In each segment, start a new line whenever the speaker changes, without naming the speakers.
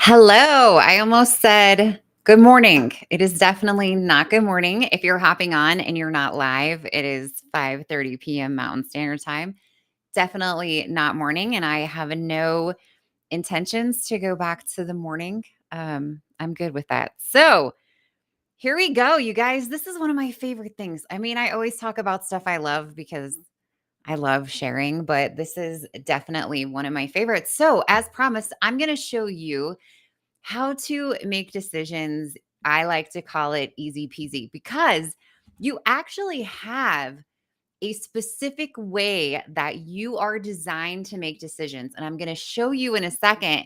Hello. I almost said good morning. It is definitely not good morning. If you're hopping on and you're not live, it is 5:30 p.m. Mountain Standard Time. Definitely not morning, and I have no intentions to go back to the morning. I'm good with that. So, here we go, you guys. This is one of my favorite things. I mean, I always talk about stuff I love because I love sharing, but this is definitely one of my favorites. So, as promised, I'm going to show you how to make decisions. I like to call it easy peasy because you actually have a specific way that you are designed to make decisions. And I'm going to show you in a second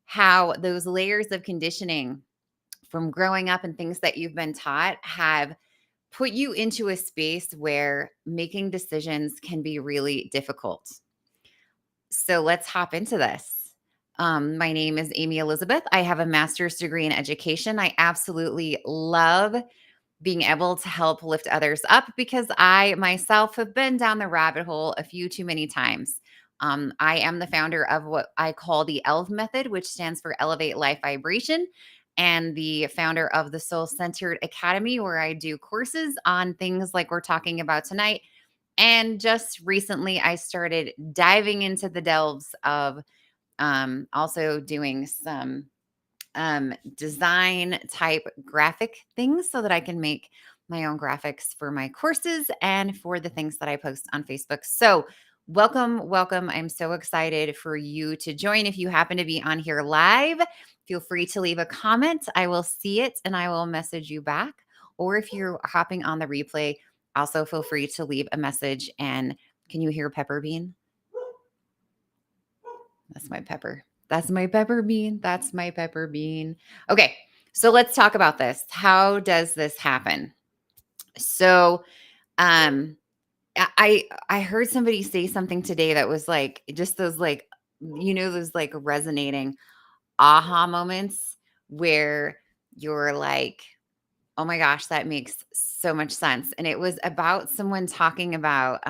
how those layers of conditioning from growing up and things that you've been taught have put you into a space where making decisions can be really difficult. So let's hop into this. My name is Amy Elizabeth. I have a master's degree in education. I absolutely love being able to help lift others up because I myself have been down the rabbit hole a few too many times. I am the founder of what I call the ELV method, which stands for Elevate Life Vibration, and the founder of the Soul Centered Academy, where I do courses on things like we're talking about tonight. And just recently, I started diving into the delves of also doing some design type graphic things so that I can make my own graphics for my courses and for the things that I post on Facebook. So, welcome, welcome. I'm so excited for you to join. If you happen to be on here live, feel free to leave a comment. I will see it and I will message you back. Or if you're hopping on the replay, also feel free to leave a message. And can you hear Pepper Bean? That's my pepper. That's my pepper bean. That's my pepper bean. Okay, so let's talk about this. How does this happen? So, um, I heard somebody say something today that was like just those like those like resonating aha moments where you're like, oh my gosh, that makes so much sense. And it was about someone talking about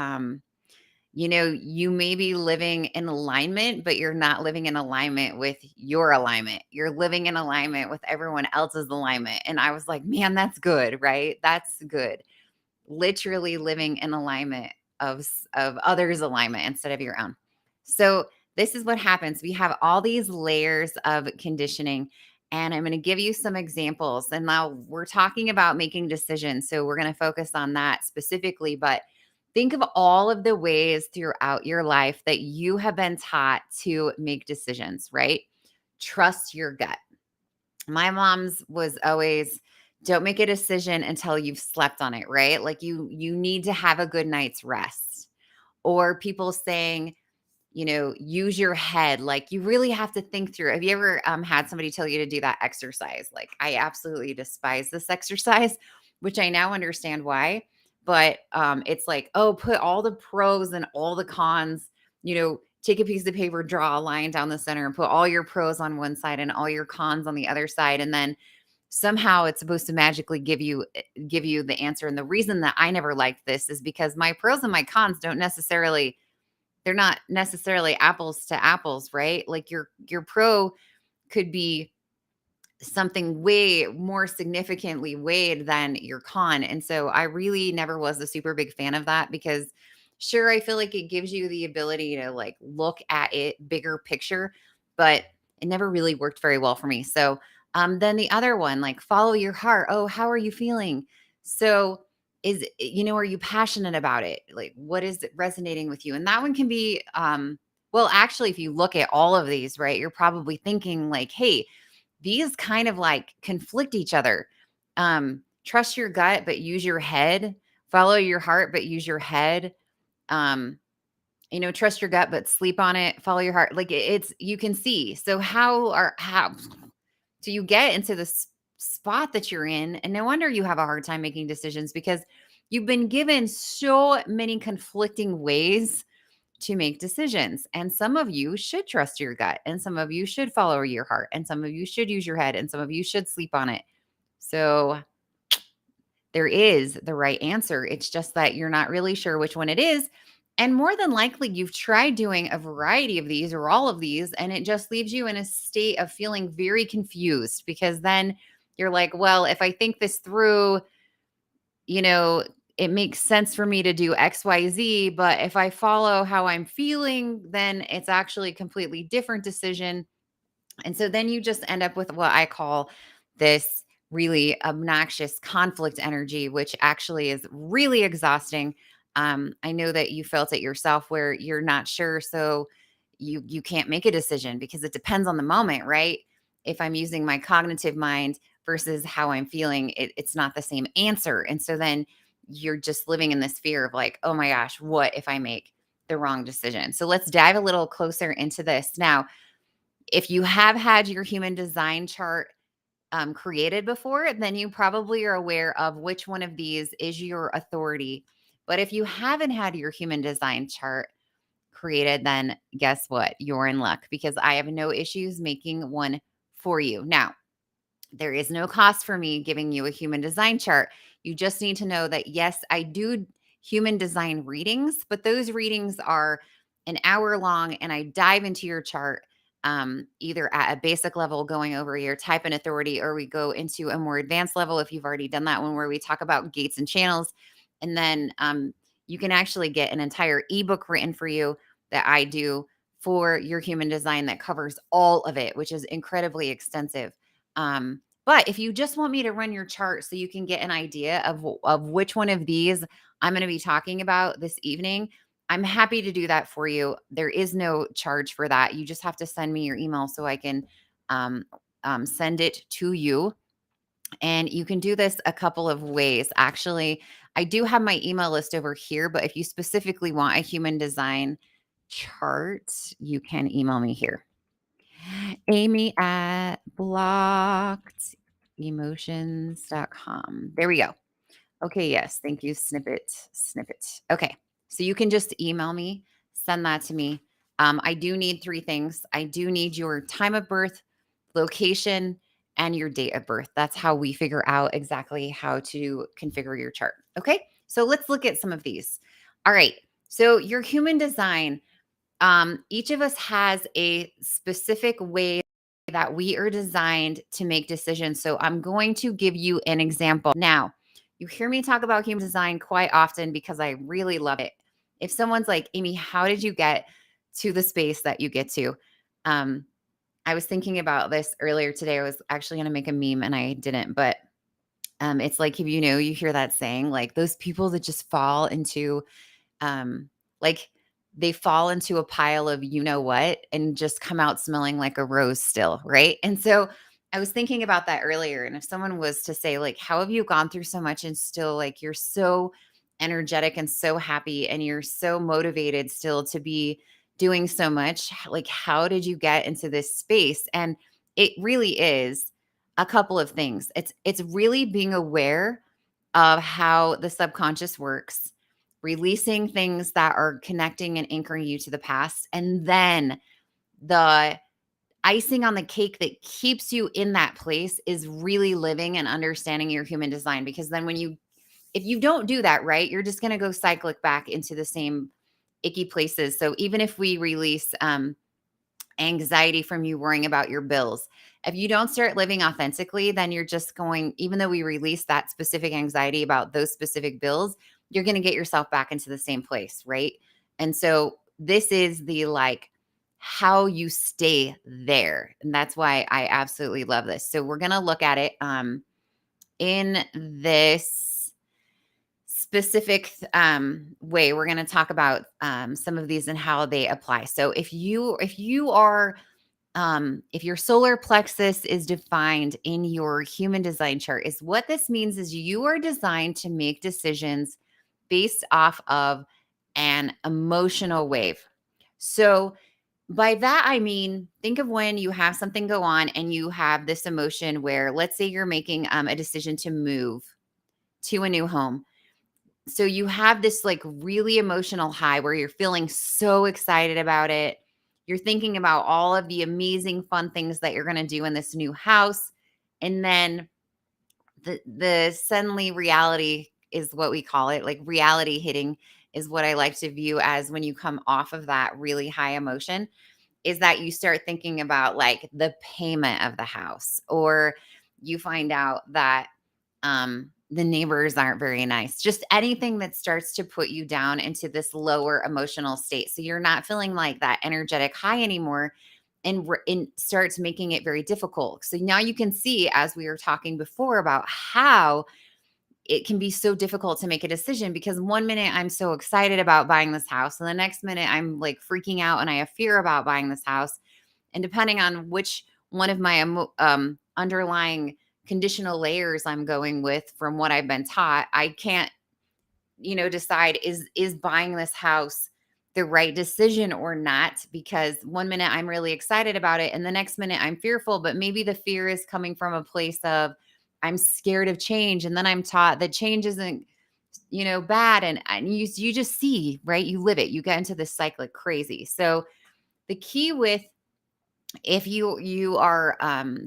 you may be living in alignment, but you're not living in alignment with your alignment. You're living in alignment with everyone else's alignment. And I was like, man, that's good, right? That's good. Literally living in alignment of others' alignment instead of your own. So this is what happens. We have all these layers of conditioning. And I'm going to give you some examples. And now we're talking about making decisions. So we're going to focus on that specifically. But think of all of the ways throughout your life that you have been taught to make decisions, right? Trust your gut. My mom's was always don't make a decision until you've slept on it, right? Like you need to have a good night's rest. Or people saying, use your head. Like you really have to think through. Have you ever had somebody tell you to do that exercise? Like I absolutely despise this exercise, which I now understand why. But it's like, oh, put all the pros and all the cons, take a piece of paper, draw a line down the center and put all your pros on one side and all your cons on the other side. And then somehow it's supposed to magically give you the answer. And the reason that I never liked this is because my pros and my cons don't necessarily they're not necessarily apples to apples, right? Like your pro could be something way more significantly weighed than your con. And so I really never was a super big fan of that because sure, I feel like it gives you the ability to like look at it bigger picture, but it never really worked very well for me. So then the other one, like follow your heart. Oh, how are you feeling? So are you passionate about it? Like what is it resonating with you? And that one can be well, actually, if you look at all of these, right, you're probably thinking like, hey, these kind of like conflict each other. Trust your gut, but use your head. Follow your heart, but use your head. Um, trust your gut, but sleep on it. Follow your heart. Like it's you can see. So how do you get into this spot that you're in? And no wonder you have a hard time making decisions because you've been given so many conflicting ways to make decisions. And some of you should trust your gut, and some of you should follow your heart, and some of you should use your head, and some of you should sleep on it. So there is the right answer. It's just that you're not really sure which one it is. And more than likely, you've tried doing a variety of these or all of these, and it just leaves you in a state of feeling very confused because then you're like, well, if I think this through, you know, it makes sense for me to do XYZ, but if I follow how I'm feeling, then it's actually a completely different decision. And so then you just end up with what I call this really obnoxious conflict energy, which actually is really exhausting. I know that you felt it yourself where you're not sure. So you can't make a decision because it depends on the moment, right? If I'm using my cognitive mind versus how I'm feeling, it's not the same answer. And so then you're just living in this fear of like, oh my gosh, what if I make the wrong decision? So let's dive a little closer into this. Now, if you have had your human design chart created before, then you probably are aware of which one of these is your authority. But if you haven't had your human design chart created, then guess what? You're in luck because I have no issues making one for you. Now, there is no cost for me giving you a human design chart. You just need to know that, yes, I do human design readings, but those readings are an hour long and I dive into your chart either at a basic level, going over your type and authority, or we go into a more advanced level if you've already done that one where we talk about gates and channels. And then you can actually get an entire ebook written for you that I do for your human design that covers all of it, which is incredibly extensive. But if you just want me to run your chart so you can get an idea of which one of these I'm going to be talking about this evening, I'm happy to do that for you. There is no charge for that. You just have to send me your email so I can um, send it to you. And you can do this a couple of ways. Actually, I do have my email list over here, but if you specifically want a human design chart, you can email me here. Amy at blockedemotions.com. There we go. Okay, yes. Thank you. Snippet. Okay. So you can just email me, send that to me. I do need three things. I do need your time of birth, location, and your date of birth. That's how we figure out exactly how to configure your chart. Okay. So let's look at some of these. All right. So your human design, each of us has a specific way that we are designed to make decisions. So I'm going to give you an example. Now, you hear me talk about human design quite often because I really love it. If someone's like, Amy, how did you get to the space that you get to? Um, I was thinking about this earlier today. I was actually going to make a meme and I didn't, but it's like, if you know, you hear that saying, like those people that just fall into um, like they fall into a pile of you know what and just come out smelling like a rose still, right? And so I was thinking about that earlier. And if someone was to say, like, how have you gone through so much and still like you're so energetic and so happy and you're so motivated still to be doing so much, like, how did you get into this space? And it really is a couple of things. It's really being aware of how the subconscious works, releasing things that are connecting and anchoring you to the past. And then the icing on the cake that keeps you in that place is really living and understanding your human design. Because then if you don't do that, right, you're just going to go cyclic back into the same icky places. So even if we release, anxiety from you worrying about your bills. If you don't start living authentically, then you're just going, even though we release that specific anxiety about those specific bills, you're going to get yourself back into the same place. Right. And so this is the like how you stay there. And that's why I absolutely love this. So we're going to look at it in this specific way. We're going to talk about some of these and how they apply. So if you are if your solar plexus is defined in your human design chart, is what this means is you are designed to make decisions based off of an emotional wave. So by that, I mean, think of when you have something go on and you have this emotion where, let's say you're making a decision to move to a new home. So you have this like really emotional high where you're feeling so excited about it. You're thinking about all of the amazing fun things that you're going to do in this new house. And then the suddenly reality is what we call it, like reality hitting. is what I like to view as when you come off of that really high emotion, is that you start thinking about like the payment of the house, or you find out that the neighbors aren't very nice. Just anything that starts to put you down into this lower emotional state. So you're not feeling like that energetic high anymore, and starts making it very difficult. So now you can see, as we were talking before, about how it can be so difficult to make a decision, because one minute I'm so excited about buying this house, and the next minute I'm like freaking out and I have fear about buying this house. And depending on which one of my underlying conditional layers I'm going with from what I've been taught, I can't, decide, is buying this house the right decision or not, because one minute I'm really excited about it and the next minute I'm fearful, but maybe the fear is coming from a place of I'm scared of change, and then I'm taught that change isn't, bad, and you just see, right? You live it. You get into this cyclic crazy. So the key with, if you are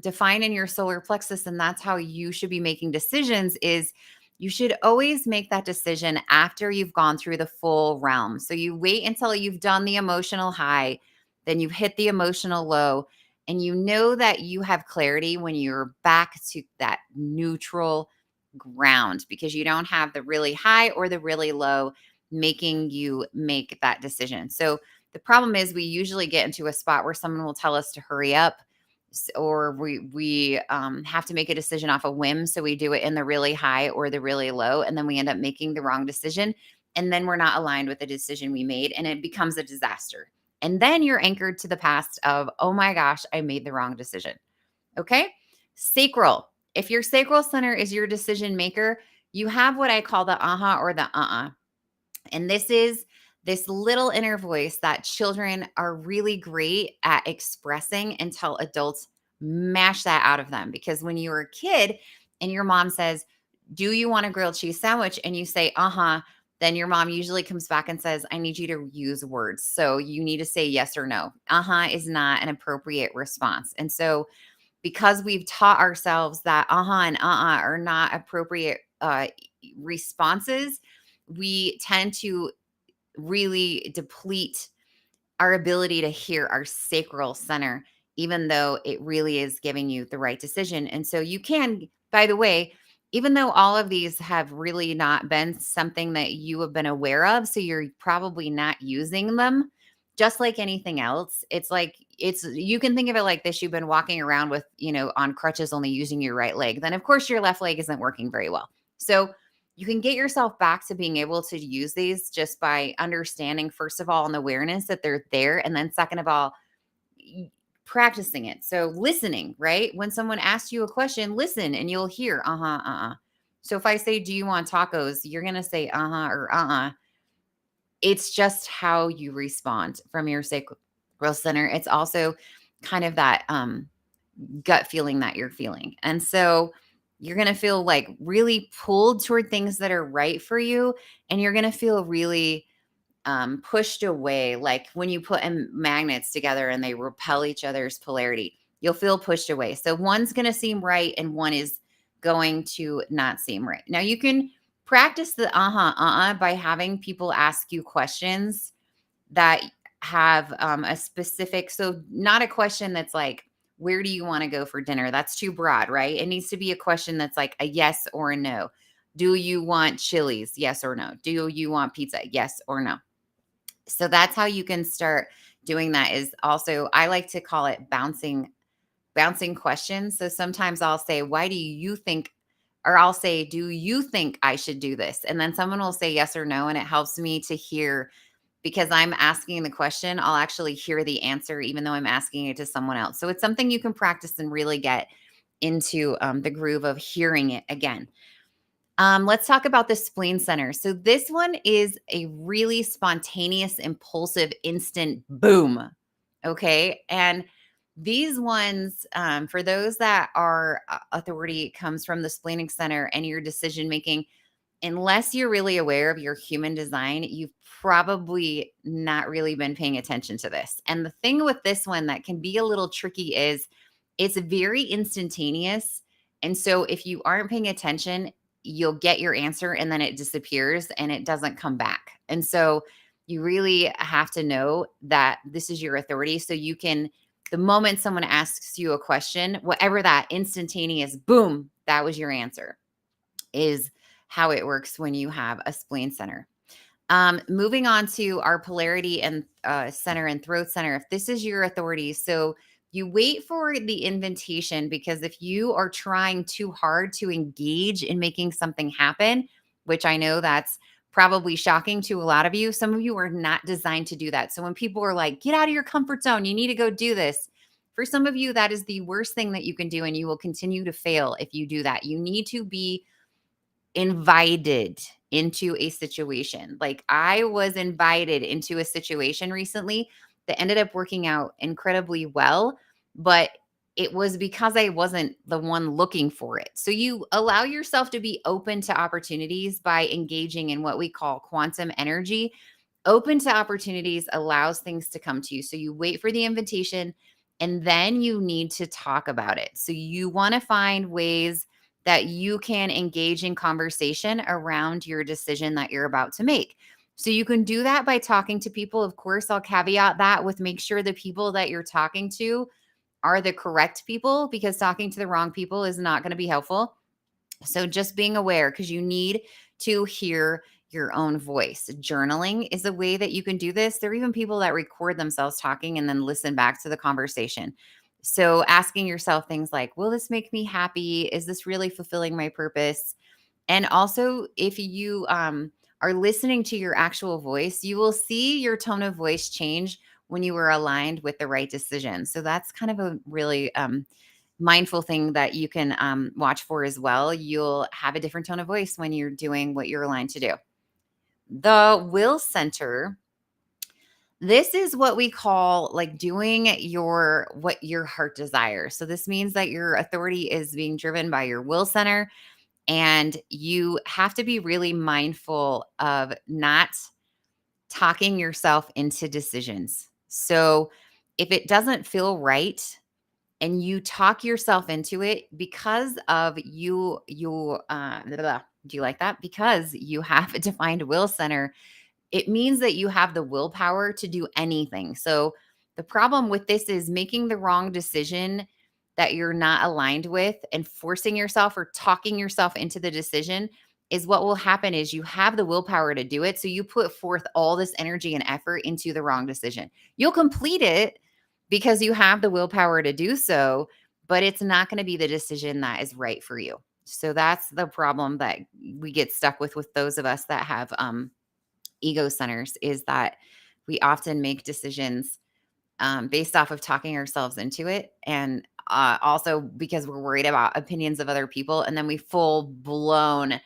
defined in your solar plexus, and that's how you should be making decisions, is you should always make that decision after you've gone through the full realm. So you wait until you've done the emotional high, then you've hit the emotional low, and you know that you have clarity when you're back to that neutral ground, because you don't have the really high or the really low making you make that decision. So the problem is, we usually get into a spot where someone will tell us to hurry up, or we have to make a decision off a whim. So we do it in the really high or the really low, and then we end up making the wrong decision. And then we're not aligned with the decision we made, and it becomes a disaster. And then you're anchored to the past of, oh my gosh, I made the wrong decision. Okay. Sacral. If your sacral center is your decision maker, you have what I call the aha or the and this is this little inner voice that children are really great at expressing until adults mash that out of them. Because when you were a kid and your mom says, "Do you want a grilled cheese sandwich?" and you say, then your mom usually comes back and says, "I need you to use words. So you need to say yes or no." Is not an appropriate response. And so, because we've taught ourselves that and are not appropriate responses, we tend to really deplete our ability to hear our sacral center, even though it really is giving you the right decision. And so you can, by the way, even though all of these have really not been something that you have been aware of, so you're probably not using them, just like anything else, it's like, you can think of it like this: you've been walking around with, on crutches, only using your right leg. Then, of course, your left leg isn't working very well. So you can get yourself back to being able to use these just by understanding, first of all, an awareness that they're there. And then second of all, practicing it. So listening, right? When someone asks you a question, listen and you'll hear, So if I say, "Do you want tacos?" you're going to say, or. It's just how you respond from your sacral center. It's also kind of that gut feeling that you're feeling. And so you're going to feel like really pulled toward things that are right for you. And you're going to feel really pushed away. Like when you put magnets together and they repel each other's polarity, you'll feel pushed away. So one's going to seem right and one is going to not seem right. Now you can practice the by having people ask you questions that have a specific, so not a question that's like, "Where do you want to go for dinner?" That's too broad, right? It needs to be a question that's like a yes or a no. "Do you want Chili's?" Yes or no. "Do you want pizza?" Yes or no. So that's how you can start doing that. Is also, I like to call it bouncing questions. So sometimes I'll say, "Why do you think," or I'll say, "Do you think I should do this?" And then someone will say yes or no. And it helps me to hear, because I'm asking the question, I'll actually hear the answer, even though I'm asking it to someone else. So it's something you can practice and really get into the groove of hearing it again. Let's talk about the spleen center. So this one is a really spontaneous, impulsive, instant boom. Okay. And these ones, for those that are authority, comes from the splenic center and your decision making. Unless you're really aware of your human design, you've probably not really been paying attention to this. And the thing with this one that can be a little tricky is it's very instantaneous. And so if you aren't paying attention, you'll get your answer and then it disappears and it doesn't come back. And so you really have to know that this is your authority. So you can, the moment someone asks you a question, whatever that instantaneous boom, that was your answer, is how it works when you have a spleen center. Moving on to our polarity and center and throat center. If this is your authority, so you wait for the invitation, because if you are trying too hard to engage in making something happen, which I know that's probably shocking to a lot of you, some of you are not designed to do that. So when people are like, get out of your comfort zone, you need to go do this. For some of you, that is the worst thing that you can do, and you will continue to fail if you do that. You need to be invited into a situation. Like, I was invited into a situation recently that ended up working out incredibly well, but it was because I wasn't the one looking for it. So you allow yourself to be open to opportunities by engaging in what we call quantum energy. Open to opportunities allows things to come to you. So you wait for the invitation, and then you need to talk about it. So you want to find ways that you can engage in conversation around your decision that you're about to make. So you can do that by talking to people. Of course, I'll caveat that with, make sure the people that you're talking to are the correct people, because talking to the wrong people is not going to be helpful. So just being aware, because you need to hear your own voice. Journaling is a way that you can do this. There are even people that record themselves talking and then listen back to the conversation. So asking yourself things like, will this make me happy? Is this really fulfilling my purpose? And also, if you are listening to your actual voice, you will see your tone of voice change when you are aligned with the right decision. So that's kind of a really mindful thing that you can watch for as well. You'll have a different tone of voice when you're doing what you're aligned to do. The will center, this is what we call like doing what your heart desires. So this means that your authority is being driven by your will center, and you have to be really mindful of not talking yourself into decisions. So if it doesn't feel right and you talk yourself into it because of blah, blah, do you like that? Because you have a defined will center, it means that you have the willpower to do anything. So the problem with this is making the wrong decision that you're not aligned with and forcing yourself or talking yourself into the decision. Is what will happen is you have the willpower to do it. So you put forth all this energy and effort into the wrong decision. You'll complete it because you have the willpower to do so, but it's not going to be the decision that is right for you. So that's the problem that we get stuck with those of us that have ego centers, is that we often make decisions based off of talking ourselves into it. And also because we're worried about opinions of other people. And then we full blown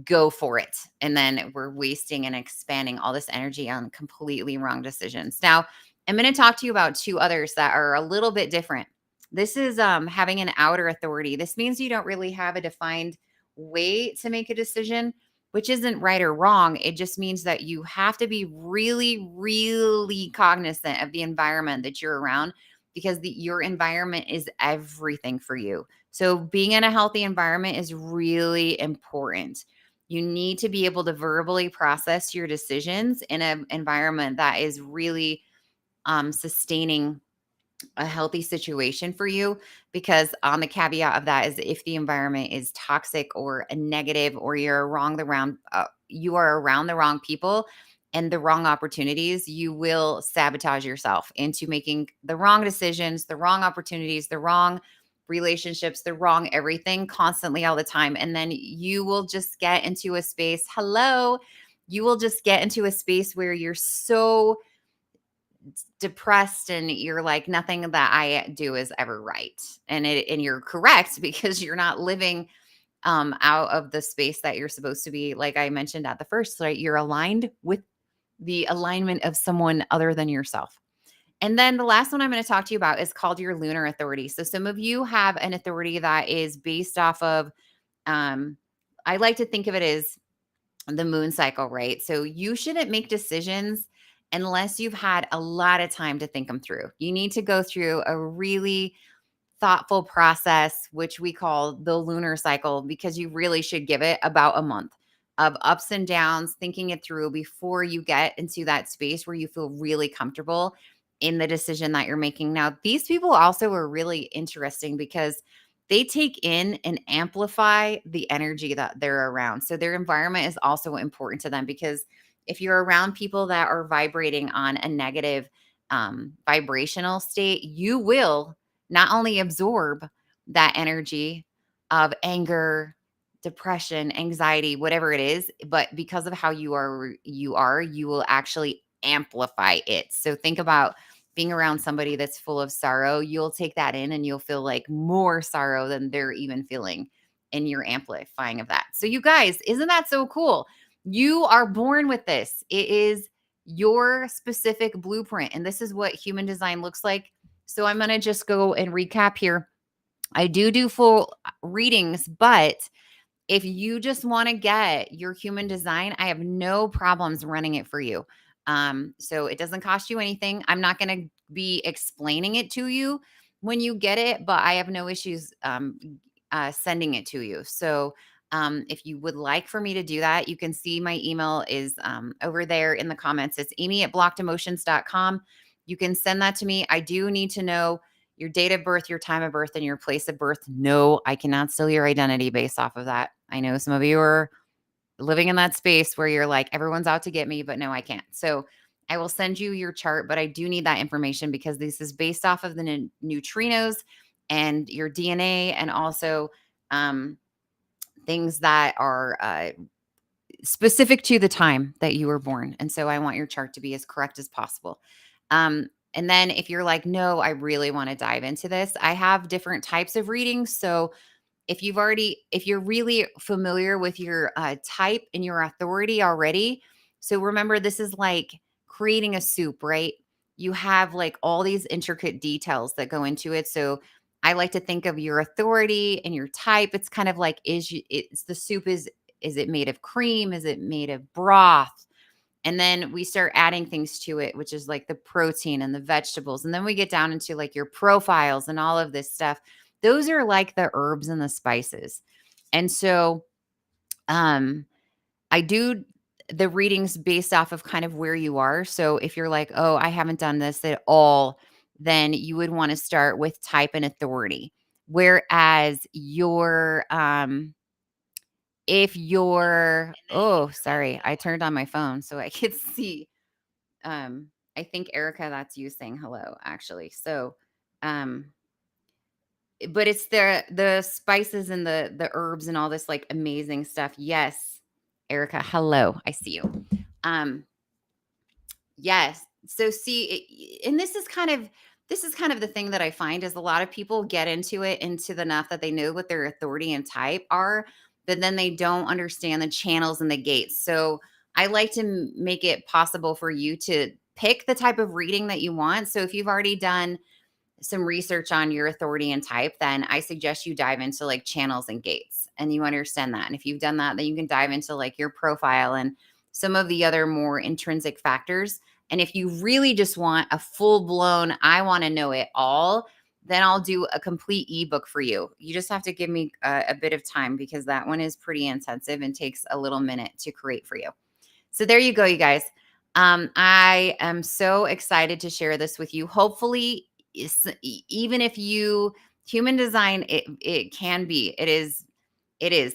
go for it. And then we're wasting and expanding all this energy on completely wrong decisions. Now, I'm going to talk to you about two others that are a little bit different. This is having an outer authority. This means you don't really have a defined way to make a decision, which isn't right or wrong. It just means that you have to be really, really cognizant of the environment that you're around, because your environment is everything for you. So being in a healthy environment is really important. You need to be able to verbally process your decisions in an environment that is really sustaining a healthy situation for you, because on the caveat of that is, if the environment is toxic or a negative, or you are around the wrong people and the wrong opportunities, you will sabotage yourself into making the wrong decisions, the wrong opportunities, the wrong relationships, the wrong everything constantly all the time. And then you will just get into a space, you will just get into a space where you're so depressed and you're like, nothing that I do is ever right. And you're correct, because you're not living out of the space that you're supposed to be. Like I mentioned at the first, right? You're aligned with the alignment of someone other than yourself. And then the last one I'm going to talk to you about is called your lunar authority. So some of you have an authority that is based off of I like to think of it as the moon cycle, right? So you shouldn't make decisions unless you've had a lot of time to think them through. You need to go through a really thoughtful process, which we call the lunar cycle, because you really should give it about a month. of ups and downs, thinking it through before you get into that space where you feel really comfortable in the decision that you're making. Now, these people also are really interesting because they take in and amplify the energy that they're around. So their environment is also important to them, because if you're around people that are vibrating on a negative vibrational state, you will not only absorb that energy of anger, depression, anxiety, whatever it is, but because of how you will actually amplify it. So think about being around somebody that's full of sorrow. You'll take that in and you'll feel like more sorrow than they're even feeling, and you're amplifying of that. So you guys, isn't that so cool? You are born with this. It is your specific blueprint, and this is what human design looks like. So I'm going to just go and recap here. I do full readings, but if you just want to get your human design, I have no problems running it for you. So it doesn't cost you anything. I'm not going to be explaining it to you when you get it, but I have no issues sending it to you. So if you would like for me to do that, you can see my email is over there in the comments. It's amy@blockedemotions.com. You can send that to me. I do need to know your date of birth, your time of birth, and your place of birth. No, I cannot steal your identity based off of that. I know some of you are living in that space where you're like, everyone's out to get me, but no, I can't. So I will send you your chart, but I do need that information because this is based off of the neutrinos and your DNA, and also um, things that are specific to the time that you were born. And so I want your chart to be as correct as possible. And then if you're like, no, I really want to dive into this, I have different types of readings. So if you're really familiar with your type and your authority already, so remember, this is like creating a soup, right? You have like all these intricate details that go into it. So I like to think of your authority and your type. It's kind of like, it's the soup is it made of cream? Is it made of broth? And then we start adding things to it, which is like the protein and the vegetables. And then we get down into like your profiles and all of this stuff. Those are like the herbs and the spices. And so I do the readings based off of kind of where you are. So if you're like, oh, I haven't done this at all, then you would want to start with type and authority. Whereas if you're, oh, sorry, I turned on my phone so I could see. I think Erica, that's you saying hello, actually. So, um, but it's the spices and the herbs and all this like amazing stuff. Yes, Erica, hello, I see you. Um, yes. So see, and this is kind of the thing that I find is a lot of people get into the enough that they know what their authority and type are, but then they don't understand the channels and the gates. So I like to make it possible for you to pick the type of reading that you want. So if you've already done some research on your authority and type, then I suggest you dive into like channels and gates and you understand that. And if you've done that, then you can dive into like your profile and some of the other more intrinsic factors. And if you really just want a full blown, I want to know it all, then I'll do a complete ebook for you. You just have to give me a bit of time because that one is pretty intensive and takes a little minute to create for you. So there you go, you guys. I am so excited to share this with you. Hopefully, even if you human design, it can be, it is.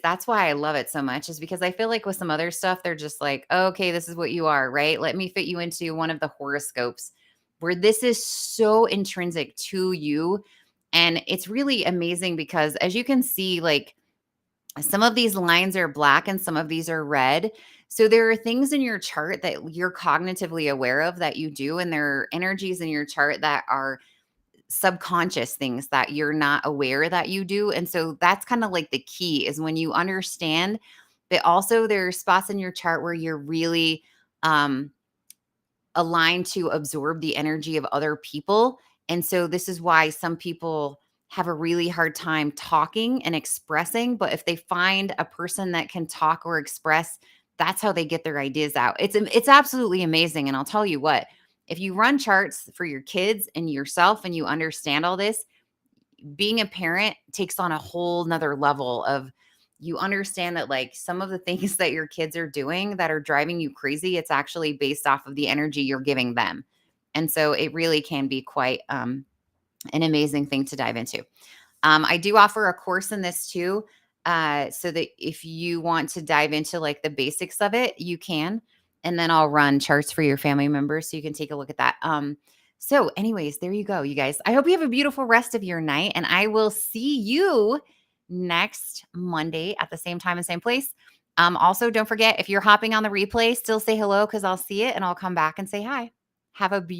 That's why I love it so much, is because I feel like with some other stuff, they're just like, oh, okay, this is what you are, right? Let me fit you into one of the horoscopes, where this is so intrinsic to you. And it's really amazing because as you can see, like some of these lines are black and some of these are red. So there are things in your chart that you're cognitively aware of that you do, and there are energies in your chart that are subconscious things that you're not aware that you do. And so that's kind of like the key is when you understand, but also there are spots in your chart where you're really um aligned to absorb the energy of other people. And so this is why some people have a really hard time talking and expressing, but if they find a person that can talk or express, that's how they get their ideas out. It's absolutely amazing. And I'll tell you what, if you run charts for your kids and yourself and you understand all this, being a parent takes on a whole nother level of you understand that like some of the things that your kids are doing that are driving you crazy, it's actually based off of the energy you're giving them. And so it really can be quite an amazing thing to dive into. I do offer a course in this too. So that if you want to dive into like the basics of it, you can. And then I'll run charts for your family members so you can take a look at that. So, anyways, there you go, you guys. I hope you have a beautiful rest of your night, and I will see you next Monday at the same time and same place. Also, don't forget if you're hopping on the replay, still say hello because I'll see it and I'll come back and say hi. Have a beautiful